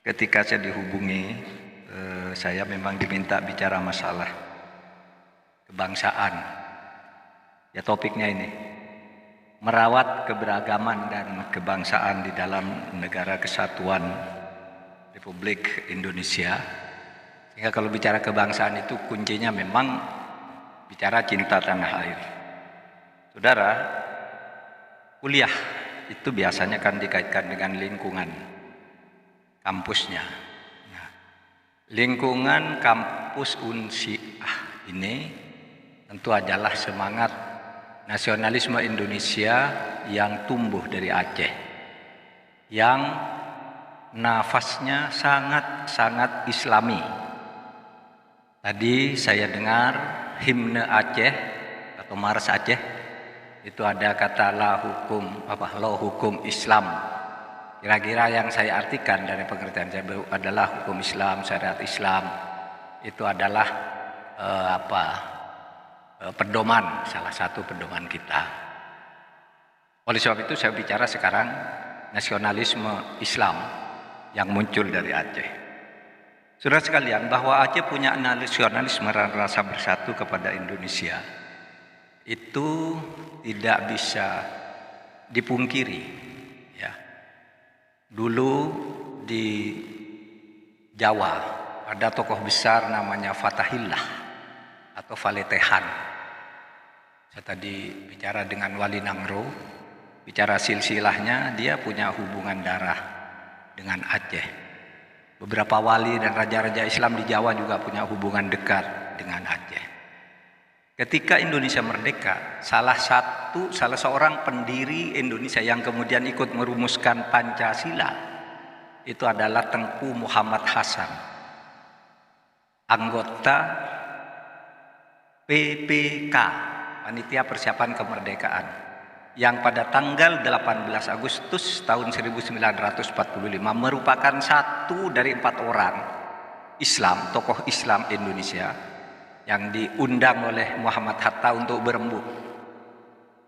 Ketika saya dihubungi, saya memang diminta bicara masalah kebangsaan. Ya, topiknya ini, merawat keberagaman dan kebangsaan di dalam Negara Kesatuan Republik Indonesia. Sehingga kalau bicara kebangsaan itu kuncinya memang bicara cinta tanah air. Saudara, kuliah itu biasanya kan dikaitkan dengan lingkungan kampusnya. Nah, lingkungan kampus Unsiah ini tentu adalah semangat nasionalisme Indonesia yang tumbuh dari Aceh, yang nafasnya sangat-sangat Islami. Tadi saya dengar himne Aceh atau Mars Aceh itu ada kata lo hukum Islam. Kira-kira yang saya artikan dari pengertian saya adalah hukum Islam, syariat Islam itu adalah pedoman, salah satu pedoman kita. Oleh sebab itu saya bicara sekarang nasionalisme Islam yang muncul dari Aceh. Saudara sekalian, bahwa Aceh punya nasionalisme rasa bersatu kepada Indonesia itu tidak bisa dipungkiri. Dulu di Jawa ada tokoh besar namanya Fatahillah atau Faletehan. Saya tadi bicara dengan Wali Nangro, bicara silsilahnya, dia punya hubungan darah dengan Aceh. Beberapa wali dan raja-raja Islam di Jawa juga punya hubungan dekat dengan Aceh. Ketika Indonesia merdeka, salah seorang pendiri Indonesia yang kemudian ikut merumuskan Pancasila itu adalah Tengku Muhammad Hasan, anggota PPK, Panitia Persiapan Kemerdekaan, yang pada tanggal 18 Agustus tahun 1945 merupakan satu dari 4 orang Islam, tokoh Islam Indonesia yang diundang oleh Muhammad Hatta untuk berembuk.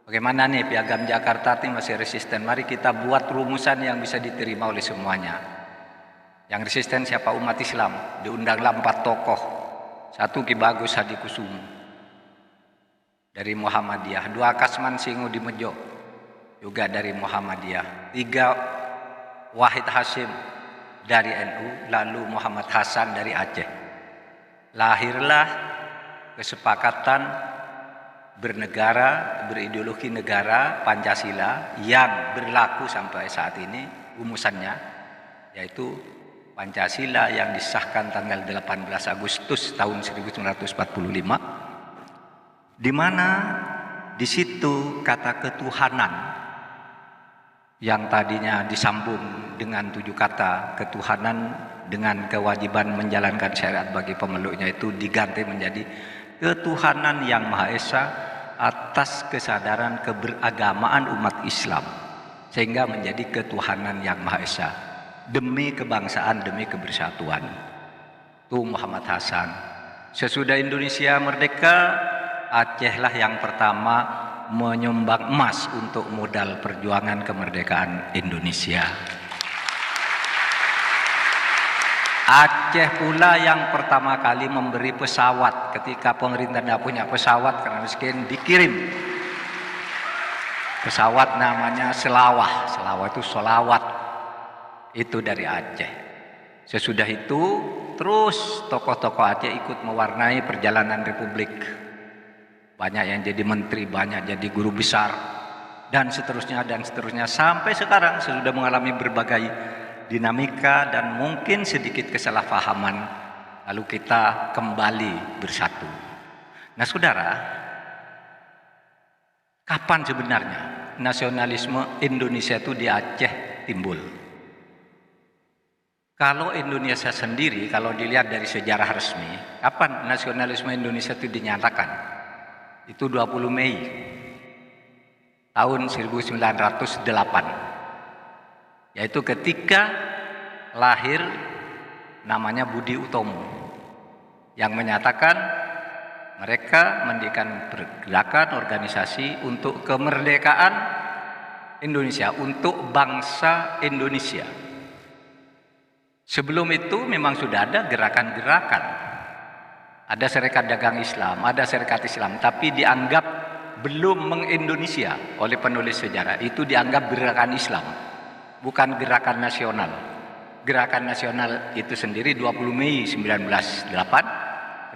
Bagaimana nih Piagam Jakarta ini masih resisten? Mari kita buat rumusan yang bisa diterima oleh semuanya. Yang resisten siapa? Umat Islam. Diundanglah 4 tokoh. 1 Ki Bagus Hadikusumo dari Muhammadiyah, 2 Kasman Singu di Mejo juga dari Muhammadiyah, 3 Wahid Hasyim dari NU, lalu Muhammad Hasan dari Aceh. Lahirlah kesepakatan bernegara, berideologi negara Pancasila yang berlaku sampai saat ini rumusannya, yaitu Pancasila yang disahkan tanggal 18 Agustus tahun 1945, di mana di situ kata ketuhanan yang tadinya disambung dengan 7 kata ketuhanan dengan kewajiban menjalankan syariat bagi pemeluknya itu diganti menjadi ketuhanan yang Maha Esa atas kesadaran keberagamaan umat Islam, sehingga menjadi ketuhanan yang Maha Esa demi kebangsaan, demi kebersatuan. Itu Muhammad Hasan. Sesudah Indonesia merdeka, Acehlah yang pertama menyumbang emas untuk modal perjuangan kemerdekaan Indonesia. Aceh pula yang pertama kali memberi pesawat ketika pemerintah tidak punya pesawat karena miskin, dikirim pesawat namanya Selawah. Selawah itu solawat, itu dari Aceh. Sesudah itu terus tokoh-tokoh Aceh ikut mewarnai perjalanan Republik. Banyak yang jadi menteri, banyak jadi guru besar, dan seterusnya sampai sekarang sudah mengalami berbagai dinamika dan mungkin sedikit kesalahpahaman, lalu kita kembali bersatu. Nah saudara, kapan sebenarnya nasionalisme Indonesia itu di Aceh timbul? Kalau Indonesia sendiri, kalau dilihat dari sejarah resmi, kapan nasionalisme Indonesia itu dinyatakan? Itu 20 Mei tahun 1908. Yaitu ketika lahir namanya Budi Utomo yang menyatakan mereka mendirikan pergerakan organisasi untuk kemerdekaan Indonesia, untuk bangsa Indonesia. Sebelum itu memang sudah ada gerakan-gerakan. Ada Serikat Dagang Islam, ada Serikat Islam, tapi dianggap belum meng-Indonesia oleh penulis sejarah. Itu dianggap gerakan Islam, bukan gerakan nasional. Gerakan nasional itu sendiri 20 Mei 1908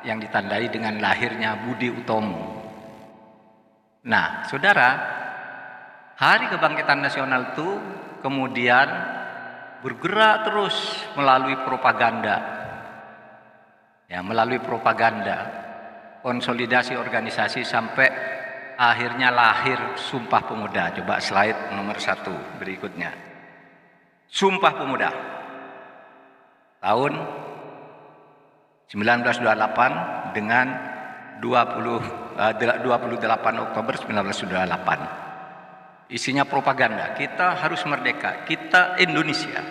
yang ditandai dengan lahirnya Budi Utomo. Nah, saudara, Hari Kebangkitan Nasional itu kemudian bergerak terus melalui propaganda. Ya, melalui propaganda, konsolidasi organisasi sampai akhirnya lahir Sumpah Pemuda. Coba slide nomor 1 berikutnya. Sumpah Pemuda tahun 1928 dengan 28 Oktober 1928. Isinya propaganda, kita harus merdeka, kita Indonesia.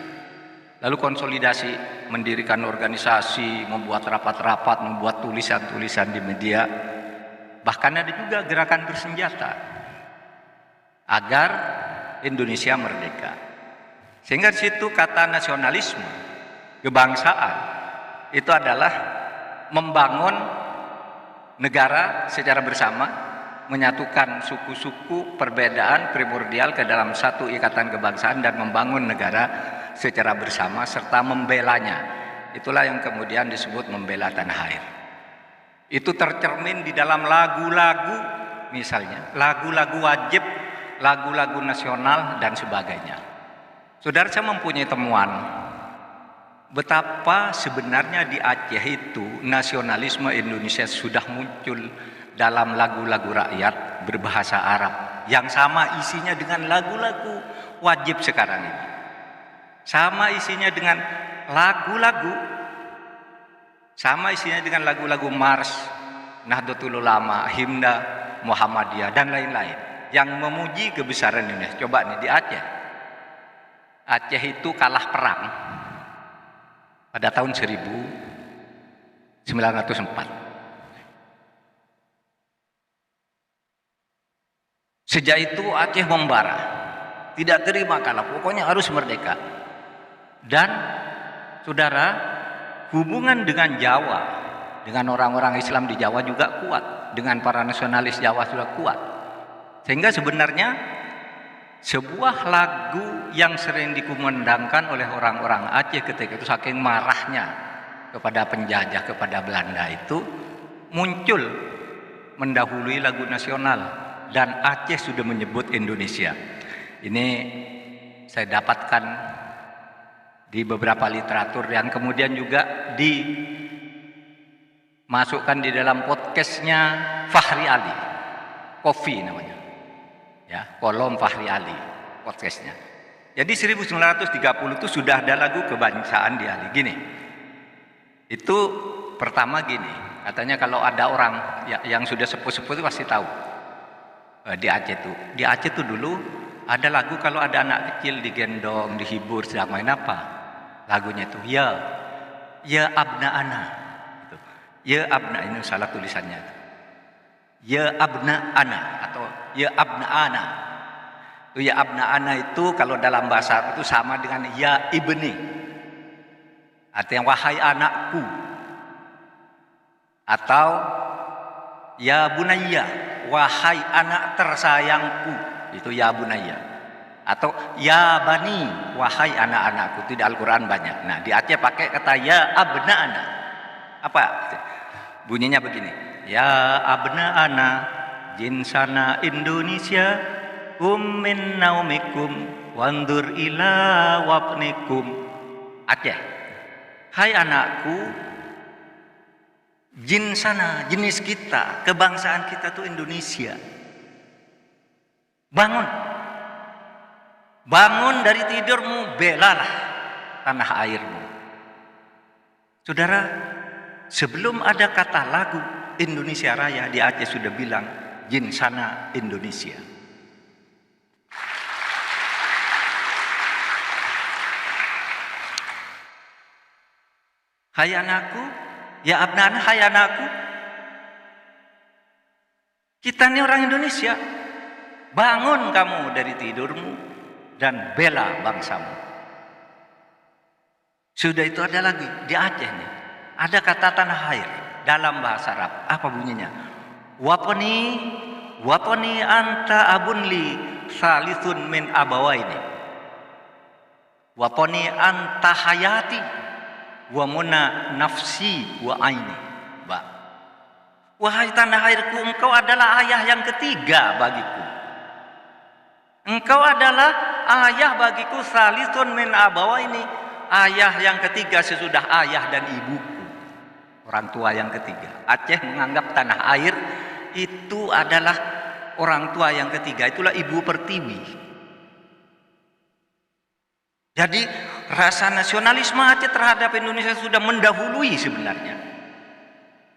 Lalu konsolidasi, mendirikan organisasi, membuat rapat-rapat, membuat tulisan-tulisan di media. Bahkan ada juga gerakan bersenjata agar Indonesia merdeka. Sehingga di situ kata nasionalisme, kebangsaan, itu adalah membangun negara secara bersama, menyatukan suku-suku perbedaan primordial ke dalam satu ikatan kebangsaan dan membangun negara secara bersama serta membelanya. Itulah yang kemudian disebut membela tanah air. Itu tercermin di dalam lagu-lagu, misalnya lagu-lagu wajib, lagu-lagu nasional dan sebagainya. Saudara, saya mempunyai temuan betapa sebenarnya di Aceh itu nasionalisme Indonesia sudah muncul dalam lagu-lagu rakyat berbahasa Arab yang sama isinya dengan lagu-lagu wajib sekarang ini. Sama isinya dengan lagu-lagu, sama isinya dengan lagu-lagu Mars, Nahdlatul Ulama, Himna Muhammadiyah dan lain-lain yang memuji kebesaran Indonesia. Coba nih di Aceh. Aceh itu kalah perang pada tahun 1904. Sejak itu Aceh membara, tidak terima kalah, pokoknya harus merdeka. Dan saudara, hubungan dengan Jawa, dengan orang-orang Islam di Jawa juga kuat, dengan para nasionalis Jawa sudah kuat. Sehingga sebenarnya sebuah lagu yang sering dikumandangkan oleh orang-orang Aceh ketika itu, saking marahnya kepada penjajah, kepada Belanda, itu muncul mendahului lagu nasional, dan Aceh sudah menyebut Indonesia. Ini saya dapatkan di beberapa literatur yang kemudian juga dimasukkan di dalam podcastnya Fahri Ali, Kofi namanya, ya, kolom Fahri Ali podcastnya. Jadi 1930 itu sudah ada lagu kebangsaan di Ali. Gini, itu pertama gini, katanya kalau ada orang yang sudah sepuh-sepuh itu pasti tahu di Aceh itu dulu ada lagu kalau ada anak kecil digendong, dihibur, sedang main apa? Lagunya itu ya abna ana. Gitu. Ya abna, ini salah tulisannya. Ya abna ana atau ya abna ana. Itu ya abna ana itu kalau dalam bahasa Arab itu sama dengan ya ibni. Artinya wahai anakku. Atau ya bunayya, wahai anak tersayangku. Itu ya bunayya. Atau ya bani, wahai anak-anakku. Itu di Al-Quran banyak. Nah, di Aceh pakai kata ya abna ana. Apa? Bunyinya begini. Ya abna ana jinsana Indonesia min naumikum wandur ila wapnikum. Aceh. Hai anakku, jinsana, jenis kita, kebangsaan kita tuh Indonesia. Bangun dari tidurmu, belalah tanah airmu. Saudara, sebelum ada kata lagu Indonesia Raya, di Aceh sudah bilang jinsana Indonesia. Hai anakku, ya abnan, hai anakku, kita ini orang Indonesia. Bangun kamu dari tidurmu dan bela bangsamu. Sudah itu ada lagi di Aceh nih. Ada kata tanah air dalam bahasa Arab. Apa bunyinya? Waponi anta abunli salisun min abawaini. Waponi anta hayati wa muna nafsi wa aini. Wahai tanah airku, engkau adalah ayah yang ketiga bagiku. Engkau adalah ayah bagiku, salisun min abawaini, ayah yang ketiga sesudah ayah dan ibuku, orang tua yang ketiga. Aceh menganggap tanah air itu adalah orang tua yang ketiga, itulah ibu pertiwi. Jadi rasa nasionalisme Aceh terhadap Indonesia sudah mendahului sebenarnya,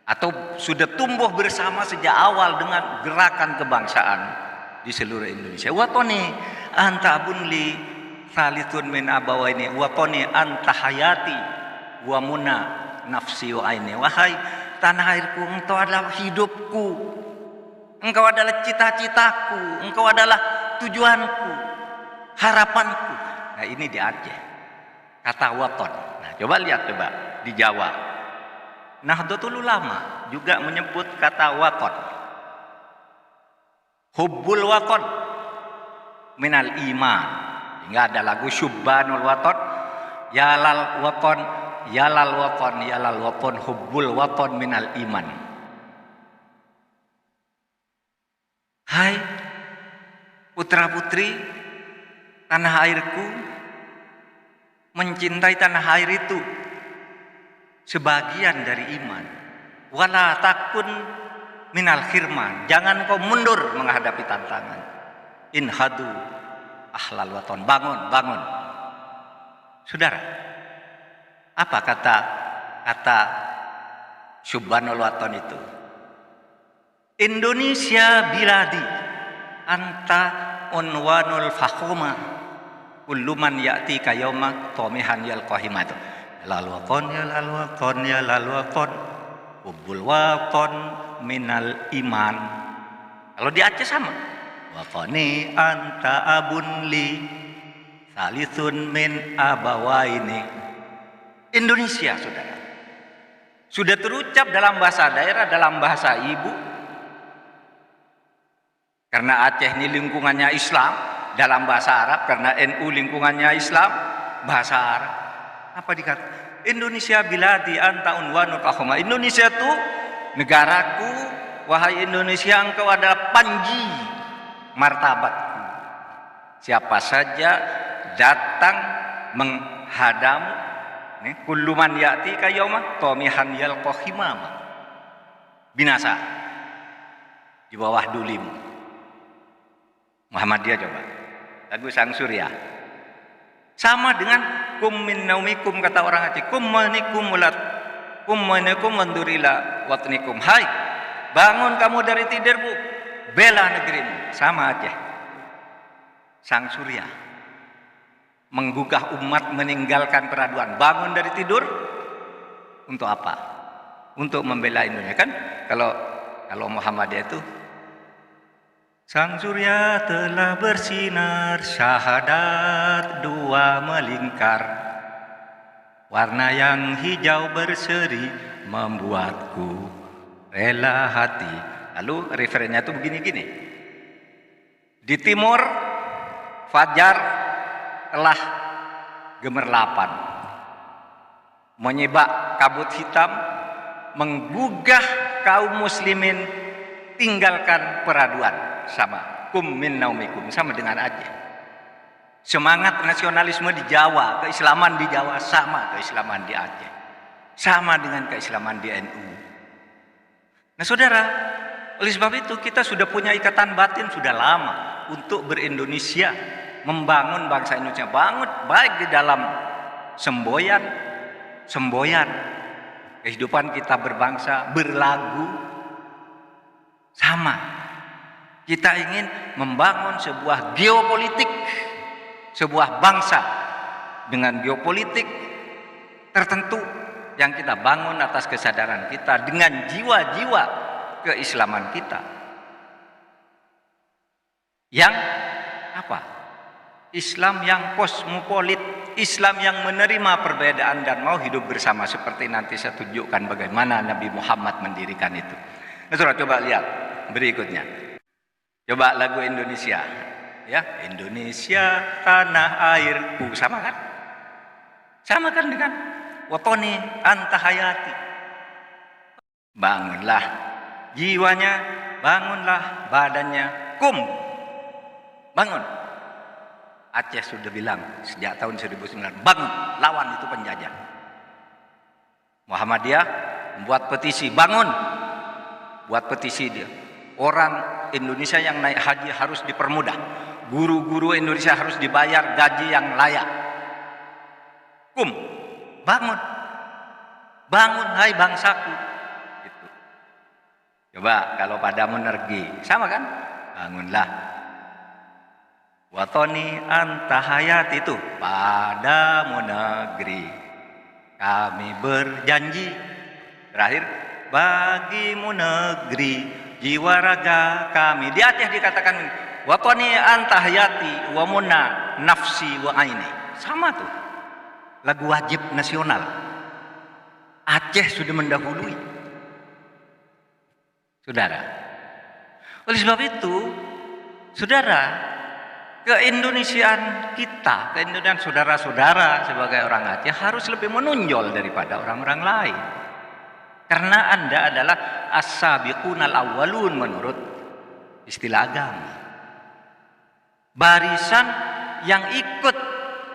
atau sudah tumbuh bersama sejak awal dengan gerakan kebangsaan di seluruh Indonesia. Watoni anta bunli salithun min abawaini watoni anta hayati wa muna nafsi wa aini. Wahai tanah airku, engkau adalah hidupku, engkau adalah cita-citaku, engkau adalah tujuanku, harapanku. Nah, ini di Aceh kata waton. Nah, coba lihat di Jawa. Nahdlatul Ulama juga menyebut kata waton. Hubbul waton minal iman. Hingga ada lagu Syubbanul waton, yalal waton, yalal waton, yalal waton, hubbul waton minal iman. Hai putra-putri tanah airku, mencintai tanah air itu sebagian dari iman. Wala takun minal khirman, jangan kau mundur menghadapi tantangan. Inhadu ahlal waton, bangun. Saudara, apa kata Syubbanul waton itu? Indonesia biladi anta unwanul fakhuma kullu man ya'ti kayoma tomihan yalqahima. Itu lalu wakon hubbul wakon minal iman. Kalau di Aceh sama, wakoni anta abunli salithun min abawaini. Indonesia, saudara, sudah terucap dalam bahasa daerah, dalam bahasa ibu. Karena Aceh ini lingkungannya Islam, dalam bahasa Arab, karena NU lingkungannya Islam, bahasa Arab. Apa dikata? Indonesia biladi anta unwanul fakhuma. Indonesia itu negaraku, wahai Indonesia, engkau adalah panji martabatku. Siapa saja datang menghadam, kullu man ya'ti kayauma tomihan yalqahimama, binasa di bawah dulimu. Muhammadiyah coba. Lagu Sang Surya. Sama dengan kum min naumikum, kata orang Aceh, kum manikum mandurila watnikum. Hai, bangun kamu dari tidurmu, bela negerimu. Sama Aceh. Sang Surya menggugah umat meninggalkan peraduan. Bangun dari tidur untuk apa? Untuk membela Indonesia. Kan kalau Muhammadiyah itu, Sang Surya telah bersinar, syahadat dua melingkar, warna yang hijau berseri membuatku rela hati. Lalu referennya itu begini-gini. Di timur fajar telah gemerlapan, menyibak kabut hitam, menggugah kaum muslimin tinggalkan peraduan. Sama kum min naumikum, sama dengan Aceh. Semangat nasionalisme di Jawa, keislaman di Jawa sama keislaman di Aceh, sama dengan keislaman di NU. Nah saudara, oleh sebab itu kita sudah punya ikatan batin sudah lama untuk berindonesia, membangun bangsa Indonesia, bangun baik di dalam semboyan kehidupan kita berbangsa, berlagu, sama. Kita ingin membangun sebuah geopolitik, sebuah bangsa dengan geopolitik tertentu yang kita bangun atas kesadaran kita dengan jiwa-jiwa keislaman kita. Yang apa? Islam yang kosmopolit, Islam yang menerima perbedaan dan mau hidup bersama, seperti nanti saya tunjukkan bagaimana Nabi Muhammad mendirikan itu. Nah, saudara coba lihat berikutnya. Coba lagu Indonesia, ya, Indonesia tanah airku, sama kan? Sama kan dengan watoni antahayati. Bangunlah jiwanya, bangunlah badannya, kum, bangun. Aceh sudah bilang sejak tahun 1900, bangun, lawan itu penjajah. Muhammadiyah membuat petisi, bangun, buat petisi dia. Orang Indonesia yang naik haji harus dipermudah, guru-guru Indonesia harus dibayar gaji yang layak. Kum, bangun, bangun, hai bangsaku. Gitu. Coba kalau padamu nergi, sama kan? Bangunlah. Watoni antahayat itu, padamu negeri kami berjanji, terakhir, bagimu negeri jiwa raga kami. Di Aceh dikatakan watoni antahayati wa muna nafsi wa aini. Sama tuh, lagu wajib nasional. Aceh sudah mendahului, saudara. Oleh sebab itu, saudara, keindonesiaan kita, keindonesiaan saudara-saudara sebagai orang Aceh harus lebih menonjol daripada orang-orang lain. Karena Anda adalah as-sabiqunal awwalun menurut istilah agama. Barisan yang ikut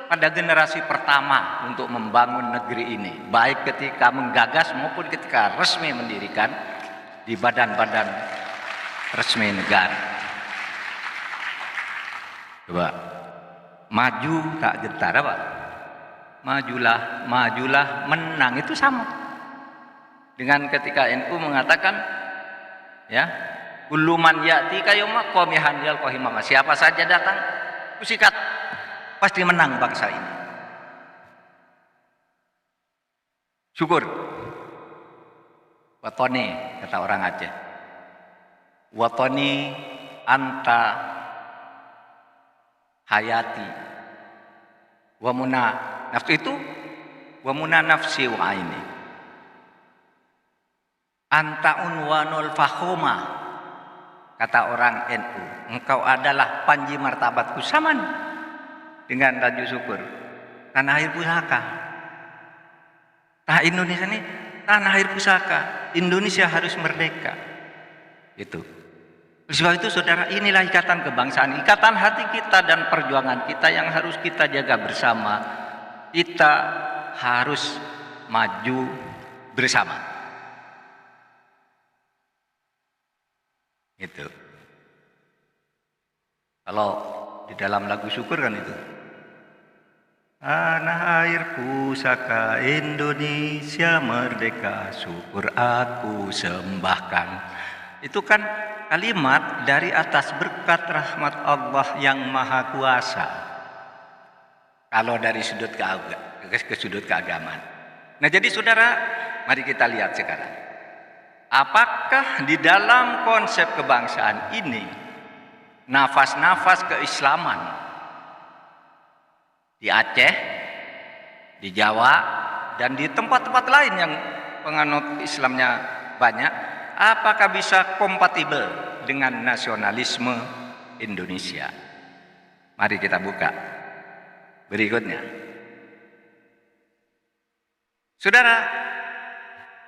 pada generasi pertama untuk membangun negeri ini, baik ketika menggagas maupun ketika resmi mendirikan di badan-badan resmi negara. Coba, maju tak gentar apa? Majulah, majulah, menang, itu sama dengan ketika NU mengatakan, ya, kullu man ya'ti kayoma qamihan yal qahimama, siapa saja datang kusikat pasti menang bangsa ini. Syukur. Watoni, kata orang Aceh, watoni anta hayati wa muna nafsu, itu wa muna nafsi wa aini, anta unwanul fakhoma, kata orang NU, engkau adalah panji martabatku. Sama dengan Tanjung Syukur, tanah air pusaka. Tanah Indonesia ini tanah air pusaka. Indonesia harus merdeka. Itu. Sebab itu saudara, inilah ikatan kebangsaan, ikatan hati kita dan perjuangan kita yang harus kita jaga bersama. Kita harus maju bersama. Itu. Kalau di dalam lagu syukur kan itu. Tanah air pusaka Indonesia merdeka, syukur aku sembahkan. Itu kan kalimat dari atas berkat rahmat Allah yang maha kuasa. Kalau dari sudut ke sudut keagamaan. Nah, jadi saudara, mari kita lihat sekarang. Apakah di dalam konsep kebangsaan ini nafas-nafas keislaman di Aceh, di Jawa, dan di tempat-tempat lain yang penganut Islamnya banyak, apakah bisa kompatibel dengan nasionalisme Indonesia? Mari kita buka berikutnya. Saudara,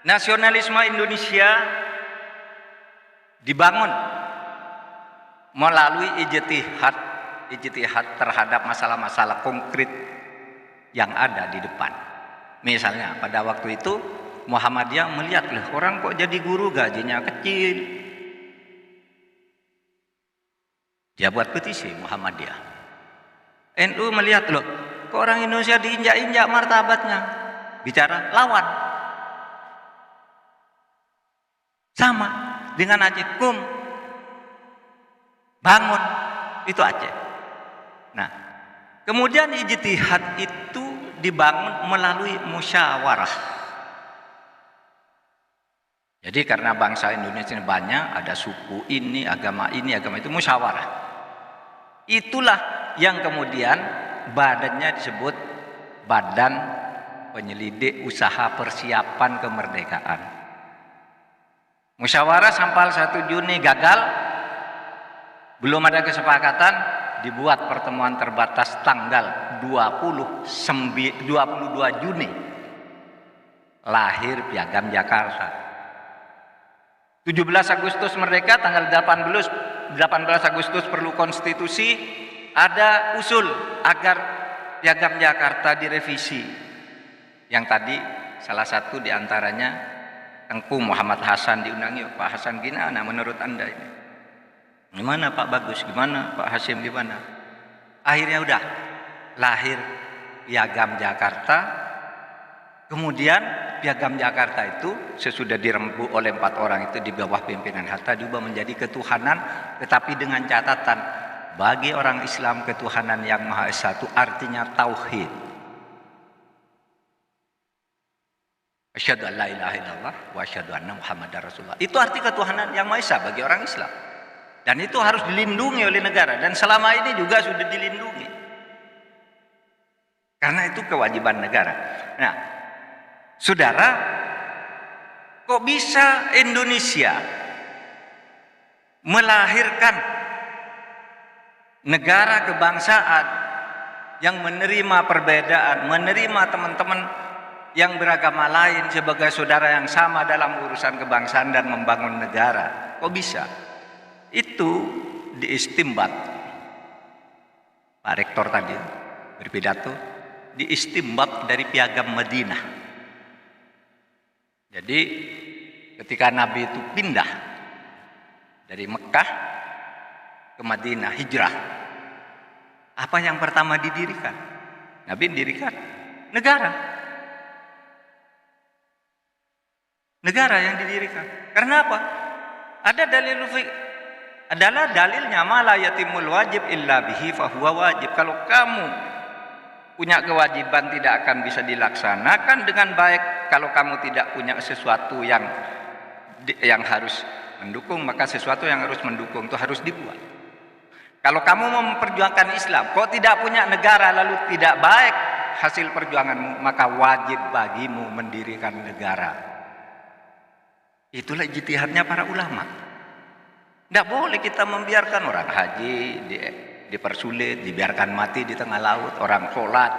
nasionalisme Indonesia dibangun melalui ijtihad terhadap masalah-masalah konkret yang ada di depan. Misalnya pada waktu itu Muhammadiyah melihat, loh, orang kok jadi guru gajinya kecil. Dia buat petisi Muhammadiyah. NU melihat, loh, kok orang Indonesia diinjak-injak martabatnya. Bicara lawan. Sama dengan Aceh, kum, bangun, itu Aceh. Nah, kemudian ijtihad itu dibangun melalui musyawarah. Jadi karena bangsa Indonesia banyak, ada suku ini, agama itu, musyawarah. Itulah yang kemudian badannya disebut Badan Penyelidik Usaha Persiapan Kemerdekaan. Musyawarah sampai 1 Juni gagal, belum ada kesepakatan, dibuat pertemuan terbatas tanggal 22 Juni. Lahir Piagam Jakarta. 17 Agustus merdeka, tanggal 18 Agustus perlu konstitusi, ada usul agar Piagam Jakarta direvisi. Yang tadi salah satu diantaranya Tengku Muhammad Hasan diundangi, Pak Hasan gimana menurut Anda ini? Gimana Pak Bagus, gimana Pak Hasim, gimana? Akhirnya udah lahir Piagam Jakarta. Kemudian Piagam Jakarta itu sesudah dirembuk oleh 4 orang itu di bawah pimpinan Hatta diubah menjadi ketuhanan, tetapi dengan catatan bagi orang Islam ketuhanan yang Maha Esa itu artinya tauhid. Asyhadu an la ilaha illallah wa asyhadu anna Muhammadar Rasulullah. Itu arti ketuhanan yang Maha Esa bagi orang Islam. Dan itu harus dilindungi oleh negara, dan selama ini juga sudah dilindungi. Karena itu kewajiban negara. Nah, saudara, kok bisa Indonesia melahirkan negara kebangsaan yang menerima perbedaan, menerima teman-teman yang beragama lain sebagai saudara yang sama dalam urusan kebangsaan dan membangun negara? Kok bisa? Itu diistimbat. Pak Rektor tadi berpidato, diistimbat dari Piagam Madinah. Jadi ketika Nabi itu pindah dari Mekah ke Madinah, hijrah, apa yang pertama didirikan? Nabi mendirikan negara. Negara yang didirikan. Karena apa? Ada adalah dalilnya mala yatimul wajib illa bihi fahuwa wajib. Kalau kamu punya kewajiban tidak akan bisa dilaksanakan dengan baik kalau kamu tidak punya sesuatu yang harus mendukung, maka sesuatu yang harus mendukung itu harus dibuat. Kalau kamu memperjuangkan Islam, kok tidak punya negara lalu tidak baik hasil perjuanganmu, maka wajib bagimu mendirikan negara. Itulah ijtihadnya para ulama. Tidak boleh kita membiarkan orang haji dipersulit, dibiarkan mati di tengah laut, orang sholat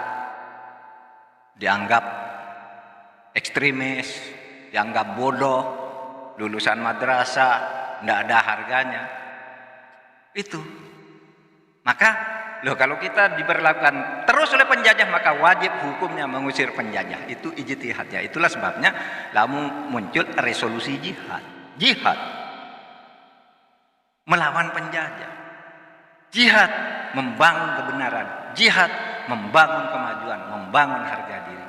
dianggap ekstremis, dianggap bodoh, lulusan madrasah, tidak ada harganya. Itu. Maka, kalau kita diberlakukan terus oleh penjajah, maka wajib hukumnya mengusir penjajah. Itu ijtihadnya. Itulah sebabnya lalu muncul resolusi jihad. Jihad melawan penjajah, jihad membangun kebenaran, jihad membangun kemajuan, membangun harga diri.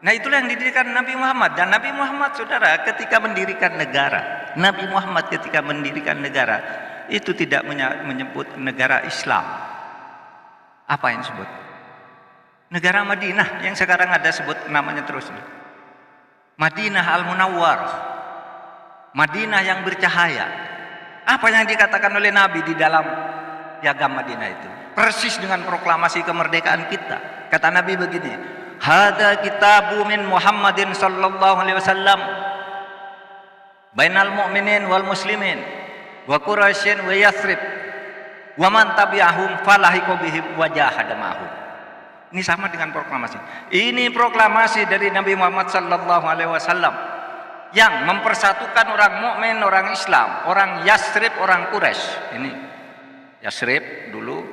Nah, itulah yang didirikan Nabi Muhammad. Dan Nabi Muhammad, saudara, ketika mendirikan negara, Nabi Muhammad ketika mendirikan negara itu tidak menyebut negara Islam. Apa yang disebut? Negara Madinah, yang sekarang ada sebut namanya terus, Madinah Al-Munawwarah, Madinah yang bercahaya. Apa yang dikatakan oleh Nabi di dalam Piagam Madinah itu persis dengan proklamasi kemerdekaan kita. Kata Nabi begini, hada kitabu min Muhammadin sallallahu alaihi wasallam bainal mu'minin wal muslimin wa Quraisyin wa Yathrib wa man tabi'ahum falahiqu bihim wa jahada ma'hum. Ini sama dengan proklamasi. Ini proklamasi dari Nabi Muhammad sallallahu alaihi wasallam yang mempersatukan orang mukmin, orang Islam, orang Yathrib, orang Quraisy. Ini Yathrib dulu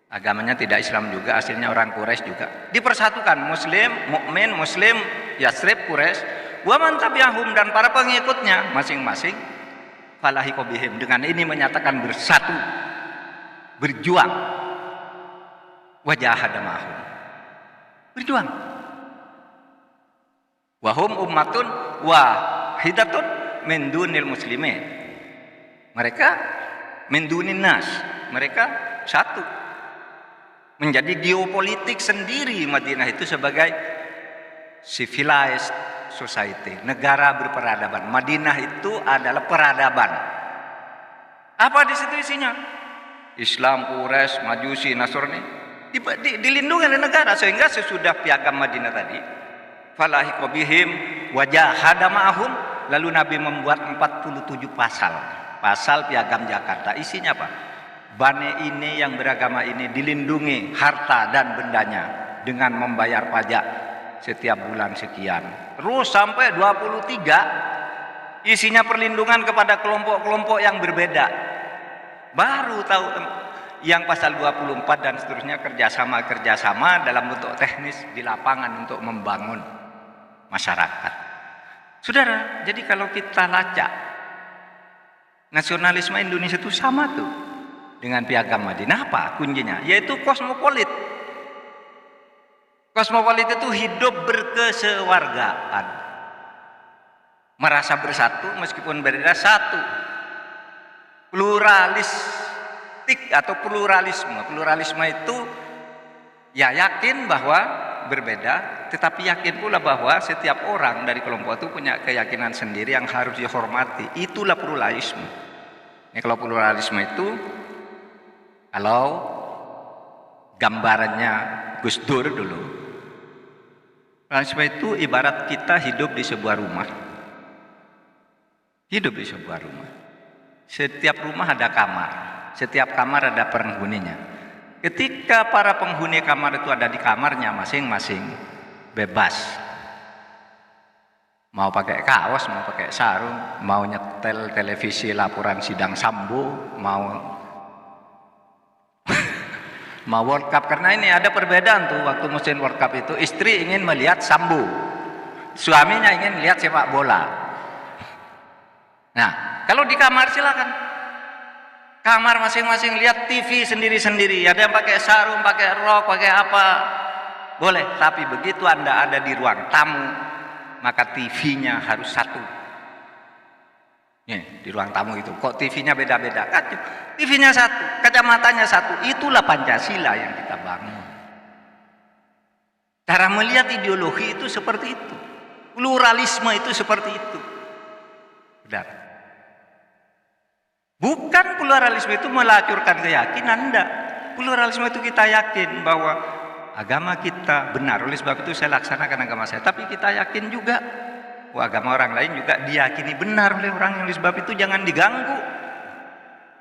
agamanya tidak Islam juga, aslinya orang Quraisy juga. Dipersatukan muslim, mukmin, muslim, Yathrib, Quraisy, wa man tabi'ahum, dan para pengikutnya masing-masing falahiqu bihim. Dengan ini menyatakan bersatu, berjuang. Wa jahada ma'hum. Berjuang. Wahum ummatun wahidatun min dunil muslimin. Mereka min dunin nas. Mereka satu. Menjadi geopolitik sendiri Madinah itu sebagai civilized society, negara berperadaban. Madinah itu adalah peradaban. Apa di situ isinya? Islam, Quraisy, Majusi, Nasrani. dilindungi oleh negara, sehingga sesudah piagam Madinah tadi falahiqa bihim wa jahada ma'ahum, lalu Nabi membuat 47 pasal piagam Jakarta. Isinya apa? Bani ini yang beragama ini dilindungi harta dan bendanya dengan membayar pajak setiap bulan sekian. Terus sampai 23 isinya perlindungan kepada kelompok-kelompok yang berbeda. Baru tahu yang pasal 24 dan seterusnya kerjasama dalam bentuk teknis di lapangan untuk membangun masyarakat. Saudara, jadi kalau kita lacak nasionalisme Indonesia itu sama tuh dengan piagam Madinah. Apa kuncinya? Yaitu kosmopolit. Kosmopolit itu hidup berkesewargaan, merasa bersatu meskipun berbeda satu. Pluralistik atau pluralisme itu ya yakin bahwa berbeda, tetapi yakin pula bahwa setiap orang dari kelompok itu punya keyakinan sendiri yang harus dihormati. Itulah pluralisme. Ini kalau pluralisme itu, kalau gambarannya Gus Dur dulu, pluralisme itu ibarat kita hidup di sebuah rumah. Hidup di sebuah rumah. Setiap rumah ada kamar, setiap kamar ada penghuninya. Ketika para penghuni kamar itu ada di kamarnya masing-masing, bebas. Mau pakai kaos, mau pakai sarung, mau nyetel televisi laporan sidang Sambo, mau World Cup. Karena ini ada perbedaan tuh, waktu musim World Cup itu istri ingin melihat Sambo, suaminya ingin lihat sepak bola. Nah, kalau di kamar silakan, kamar masing-masing lihat TV sendiri-sendiri. Ada yang pakai sarung, pakai rok, pakai apa, boleh. Tapi begitu Anda ada di ruang tamu, maka TV-nya harus satu. Nih, di ruang tamu itu kok TV-nya beda-beda? TV-nya satu, kacamatanya satu. Itulah Pancasila yang kita bangun. Cara melihat ideologi itu seperti itu, pluralisme itu seperti itu. Benar. Bukan pluralisme itu melacurkan keyakinan, enggak. Pluralisme itu kita yakin bahwa agama kita benar, oleh sebab itu saya laksanakan agama saya. Tapi kita yakin juga bahwa agama orang lain juga diyakini benar oleh orang yang, oleh sebab itu jangan diganggu.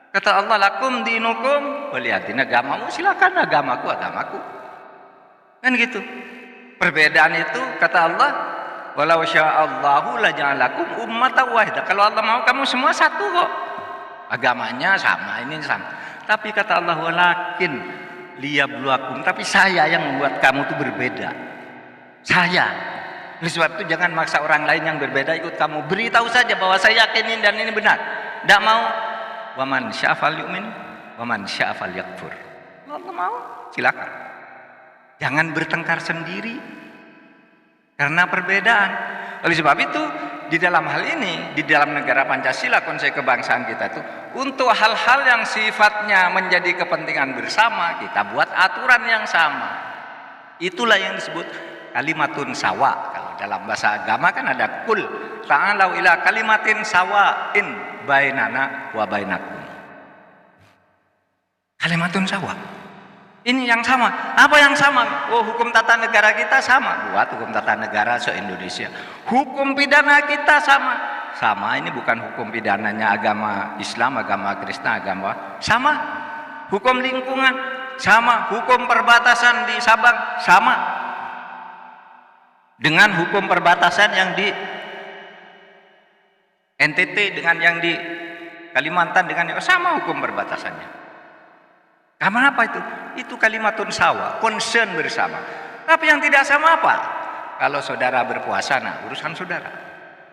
Kata Allah, lakum dinukum waliyadin, agamamu silakan, agamaku agamaku. Kan gitu. Perbedaan itu kata Allah, walau sya'allahu laja'alakum ummatan wahidah. Kalau Allah mau kamu semua satu kok. Agamanya sama, ini sama. Tapi kata Allah, walakin liyabluwakum, tapi saya yang membuat kamu itu berbeda. Saya. Oleh sebab itu jangan maksa orang lain yang berbeda ikut kamu. Beritahu saja bahwa saya yakin ini dan ini benar. Tidak mau, waman sya'afal yu'min, waman sya'afal yakfur. Allah mau, silakan. Jangan bertengkar sendiri karena perbedaan. Oleh sebab itu, di dalam hal ini, di dalam negara Pancasila, konsep kebangsaan kita itu, untuk hal-hal yang sifatnya menjadi kepentingan bersama, kita buat aturan yang sama. Itulah yang disebut kalimatun sawa. Kalau dalam bahasa agama kan ada kul ta'alau ila kalimatin sawa'in bainana wa bainakum. Kalimatun sawa. Ini yang sama. Apa yang sama? Oh, hukum tata negara kita sama. Buat hukum tata negara se-Indonesia. Hukum pidana kita sama. Sama, ini bukan hukum pidananya agama Islam, agama Kristen, agama sama. Hukum lingkungan sama. Hukum perbatasan di Sabang sama. Dengan hukum perbatasan yang di NTT dengan yang di Kalimantan dengan yang sama hukum perbatasannya. Karena apa itu? Itu kalimatun sawa, concern bersama. Tapi yang tidak sama apa? Kalau saudara berpuasa, nah urusan saudara.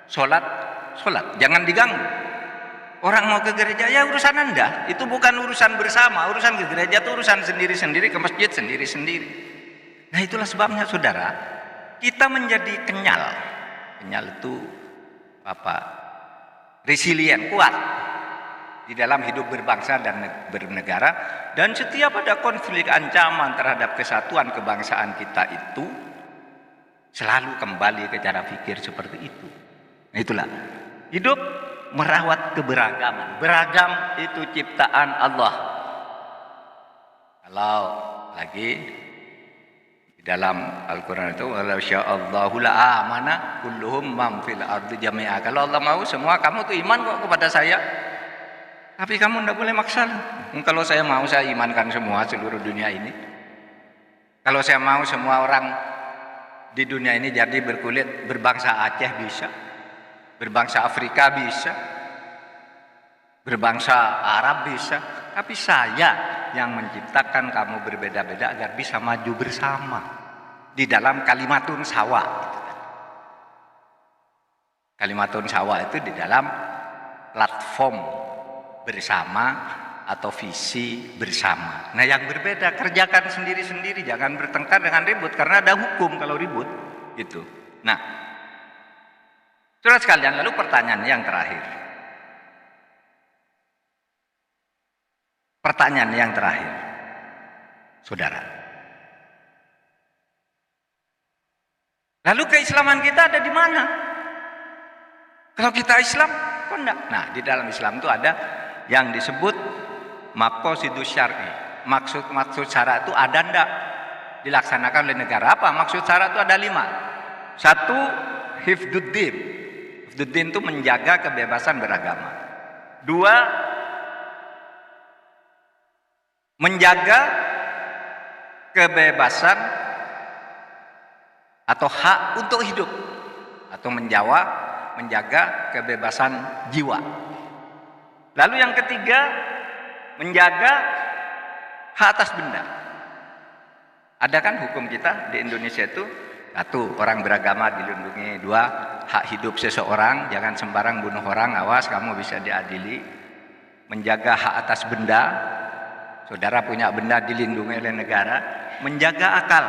Sholat, jangan diganggu. Orang mau ke gereja, ya urusan Anda. Itu bukan urusan bersama. Urusan ke gereja itu urusan sendiri-sendiri, ke masjid sendiri-sendiri. Nah itulah sebabnya saudara, kita menjadi kenyal. Kenyal itu apa? Resilient, kuat di dalam hidup berbangsa dan bernegara. Dan setiap ada konflik ancaman terhadap kesatuan kebangsaan kita itu selalu kembali ke cara pikir seperti itu. Nah itulah hidup merawat keberagaman. Beragam itu ciptaan Allah. Kalau lagi di dalam Al-Quran itu, walau sya'allahu la'amana kulluhum man fil ardi jami'a. Kalau Allah mau semua kamu tuh iman kok kepada saya. Tapi kamu tidak boleh maksa. Kalau saya mau saya imankan semua seluruh dunia ini. Kalau saya mau semua orang di dunia ini jadi berkulit berbangsa Aceh bisa, berbangsa Afrika bisa, berbangsa Arab bisa. Tapi saya yang menciptakan kamu berbeda-beda agar bisa maju bersama di dalam kalimatun sawa. Kalimatun sawa itu di dalam platform bersama atau visi bersama. Nah, yang berbeda kerjakan sendiri-sendiri, jangan bertengkar dengan ribut karena ada hukum kalau ribut gitu. Nah, saudara sekalian, lalu pertanyaan yang terakhir. Pertanyaan yang terakhir. Saudara. Lalu keislaman kita ada di mana? Kalau kita Islam, kok enggak? Nah, di dalam Islam itu ada yang disebut maqasidus syar'i. Maksud syarat itu ada enggak dilaksanakan oleh negara? Apa? Maksud syarat itu ada 5. 1, hifdzuddin. Hifdzuddin itu menjaga kebebasan beragama. 2, menjaga kebebasan atau hak untuk hidup, atau menjaga kebebasan jiwa. Lalu yang ketiga, menjaga hak atas benda. Ada kan hukum kita di Indonesia itu, 1, orang beragama dilindungi. 2, hak hidup seseorang, jangan sembarang bunuh orang, awas kamu bisa diadili. Menjaga hak atas benda, saudara punya benda dilindungi oleh negara. Menjaga akal,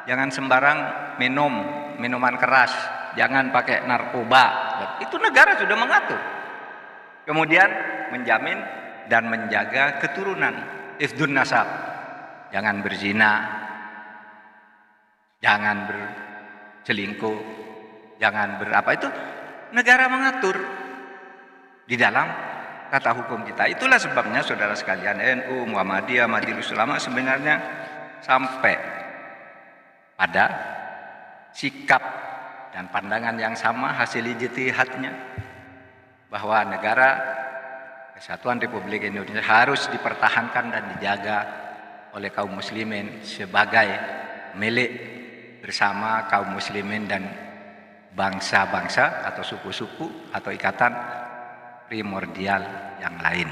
jangan sembarang minum minuman keras, jangan pakai narkoba, itu negara sudah mengatur. Kemudian menjamin dan menjaga keturunan, ifdun nasab, jangan berzina, jangan berselingkuh, jangan itu negara mengatur di dalam tata hukum kita. Itulah sebabnya saudara sekalian, NU, Muhammadiyah, Majelis Ulama sebenarnya sampai pada sikap dan pandangan yang sama hasil ijtihadnya, bahwa negara Kesatuan Republik Indonesia harus dipertahankan dan dijaga oleh kaum muslimin sebagai milik bersama kaum muslimin dan bangsa-bangsa atau suku-suku atau ikatan primordial yang lain.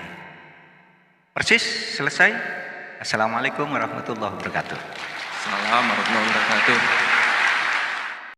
Persis selesai. Assalamualaikum warahmatullahi wabarakatuh. Assalamualaikum warahmatullahi wabarakatuh.